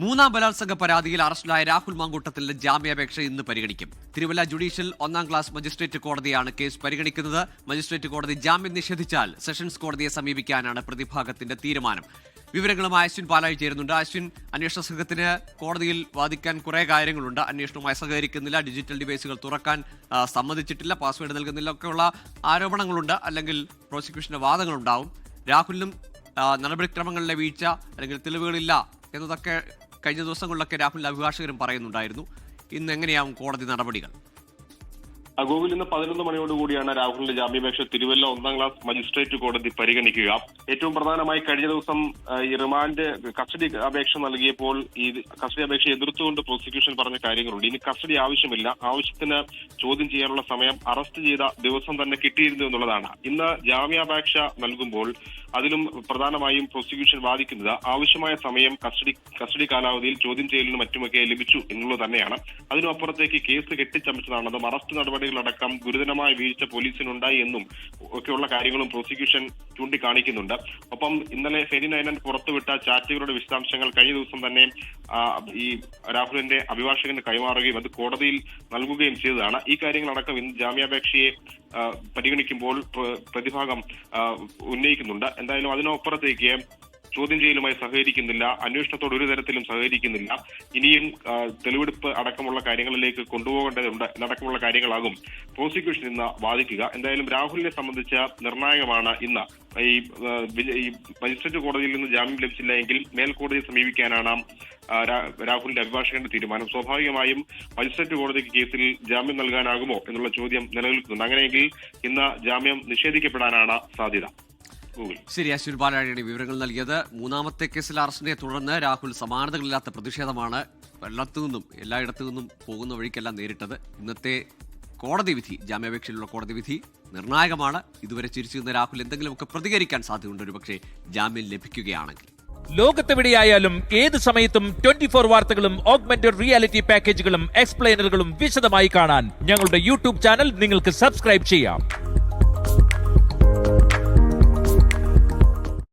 മൂന്നാം ബലാത്സംഗ പരാതിയിൽ അറസ്റ്റിലായ രാഹുൽ മാങ്കൂട്ടത്തിന്റെ ജാമ്യാപേക്ഷ ഇന്ന് പരിഗണിക്കും. തിരുവല്ല ജുഡീഷ്യൽ 1ാം ക്ലാസ് മജിസ്ട്രേറ്റ് കോടതിയാണ് കേസ് പരിഗണിക്കുന്നത്. മജിസ്ട്രേറ്റ് കോടതി ജാമ്യം നിഷേധിച്ചാൽ സെഷൻസ് കോടതിയെ സമീപിക്കാനാണ് പ്രതിഭാഗത്തിന്റെ തീരുമാനം. വിവരങ്ങളുമായി അശ്വിൻ പാലായി ചേരുന്നുണ്ട്. അശ്വിൻ, അന്വേഷണ സംഘത്തിന് കോടതിയിൽ വാദിക്കാൻ കുറെ കാര്യങ്ങളുണ്ട്. അന്വേഷണവുമായി സഹകരിക്കുന്നില്ല, ഡിജിറ്റൽ ഡിവൈസുകൾ തുറക്കാൻ സമ്മതിച്ചിട്ടില്ല, പാസ്വേഡ് നൽകുന്നില്ല, ഒക്കെയുള്ള ആരോപണങ്ങളുണ്ട്. അല്ലെങ്കിൽ പ്രോസിക്യൂഷന്റെ വാദങ്ങളുണ്ടാവും. രാഹുലിനും നടപടിക്രമങ്ങളിലെ വീഴ്ച അല്ലെങ്കിൽ തെളിവുകളില്ല എന്നതൊക്കെ കഴിഞ്ഞ ദിവസങ്ങളിലൊക്കെ രാഹുലിന്റെ അഭിഭാഷകരും പറയുന്നുണ്ടായിരുന്നു. ഇന്ന് എങ്ങനെയാവും കോടതി നടപടികൾ? ഗോകുൽ ഇന്ന് 11 മണിയോടുകൂടിയാണ് രാഹുലിന്റെ ജാമ്യാപേക്ഷ തിരുവല്ല 1ാം ക്ലാസ് മജിസ്ട്രേറ്റ് കോടതി പരിഗണിക്കുക. ഏറ്റവും പ്രധാനമായി കഴിഞ്ഞ ദിവസം ഈ റിമാൻഡ് കസ്റ്റഡി അപേക്ഷ നൽകിയപ്പോൾ ഈ കസ്റ്റഡി അപേക്ഷ എതിർത്തുകൊണ്ട് പ്രോസിക്യൂഷൻ പറഞ്ഞ കാര്യങ്ങളുണ്ട്. ഇനി കസ്റ്റഡി ആവശ്യമില്ല, ആവശ്യത്തിന് ചോദ്യം ചെയ്യാനുള്ള സമയം അറസ്റ്റ് ചെയ്ത ദിവസം തന്നെ കിട്ടിയിരുന്നു എന്നുള്ളതാണ്. ഇന്ന് ജാമ്യാപേക്ഷ നൽകുമ്പോൾ അതിലും പ്രധാനമായും പ്രോസിക്യൂഷൻ വാദിക്കുന്നത് ആവശ്യമായ സമയം കസ്റ്റഡി കാലാവധിയിൽ ചോദ്യം ചെയ്യലിനും മറ്റുമൊക്കെ ലഭിച്ചു എന്നുള്ളത് തന്നെയാണ്. അതിനും അപ്പുറത്തേക്ക് കേസ് കെട്ടിച്ചമച്ചതാണെന്നും അറസ്റ്റ് നടപടികളടക്കം ഗുരുതരമായ വീഴ്ച പോലീസിനുണ്ടായി എന്നും ഒക്കെയുള്ള കാര്യങ്ങളും പ്രോസിക്യൂഷൻ ചൂണ്ടിക്കാണിക്കുന്നുണ്ട്. ഒപ്പം ഇന്നലെ ഫെനി നയനൻ പുറത്തുവിട്ട ചാറ്റുകളുടെ വിശദാംശങ്ങൾ കഴിഞ്ഞ ദിവസം തന്നെ ഈ രാഹുലിന്റെ അഭിഭാഷകന് കൈമാറുകയും അത് കോടതിയിൽ നൽകുകയും ചെയ്തതാണ്. ഈ കാര്യങ്ങളടക്കം ഇന്ന് ജാമ്യാപേക്ഷയെ പരിഗണിക്കുമ്പോൾ പ്രതിഭാഗം ഉന്നയിക്കുന്നുണ്ട്. എന്തായാലും അതിനപ്പുറത്തേക്ക് ചോദ്യം ചെയ്യലുമായി സഹകരിക്കുന്നില്ല, അന്വേഷണത്തോട് ഒരു തരത്തിലും സഹകരിക്കുന്നില്ല, ഇനിയും തെളിവെടുപ്പ് അടക്കമുള്ള കാര്യങ്ങളിലേക്ക് കൊണ്ടുപോകേണ്ടതുണ്ട് എന്നടക്കമുള്ള കാര്യങ്ങളാകും പ്രോസിക്യൂഷൻ ഇന്ന് വാദിക്കുക. എന്തായാലും രാഹുലിനെ സംബന്ധിച്ച നിർണായകമാണ് ഇന്ന് ഈ മജിസ്ട്രേറ്റ് കോടതിയിൽ നിന്ന് ജാമ്യം ലഭിച്ചില്ല എങ്കിൽ മേൽക്കോടതിയെ സമീപിക്കാനാണ് രാഹുലിന്റെ അഭിഭാഷകന്റെ തീരുമാനം. സ്വാഭാവികമായും മജിസ്ട്രേറ്റ് കോടതിക്ക് കേസിൽ ജാമ്യം നൽകാനാകുമോ എന്നുള്ള ചോദ്യം നിലനിൽക്കുന്നുണ്ട്. അങ്ങനെയെങ്കിൽ ഇന്ന് ജാമ്യം നിഷേധിക്കപ്പെടാനാണ് സാധ്യത. ശരി, അശ്വിൻ പാലാഴിയുടെ വിവരങ്ങൾ നൽകിയത്. മൂന്നാമത്തെ കേസിൽ അറസ്റ്റിനെ തുടർന്ന് രാഹുൽ സമാനതകളില്ലാത്ത പ്രതിഷേധമാണ് എല്ലായിടത്തു നിന്നും പോകുന്ന വഴിക്കെല്ലാം നേരിട്ടത്. ഇന്നത്തെ കോടതി വിധി, ജാമ്യാപേക്ഷയിലുള്ള കോടതി വിധി നിർണായകമാണ്. ഇതുവരെ ചിരിച്ചിരുന്ന രാഹുൽ എന്തെങ്കിലുമൊക്കെ പ്രതികരിക്കാൻ സാധ്യതയുണ്ട്, ഒരുപക്ഷെ ജാമ്യം ലഭിക്കുകയാണെങ്കിൽ. ലോകത്തെവിടെയായാലും ഏത് സമയത്തും 24 വാർത്തകളും ഓഗ്മെന്റഡ് റിയാലിറ്റി പാക്കേജുകളും എക്സ്പ്ലെയിനറുകളും വിശദമായി കാണാൻ ഞങ്ങളുടെ യൂട്യൂബ് ചാനൽ നിങ്ങൾക്ക് സബ്സ്ക്രൈബ് ചെയ്യാം.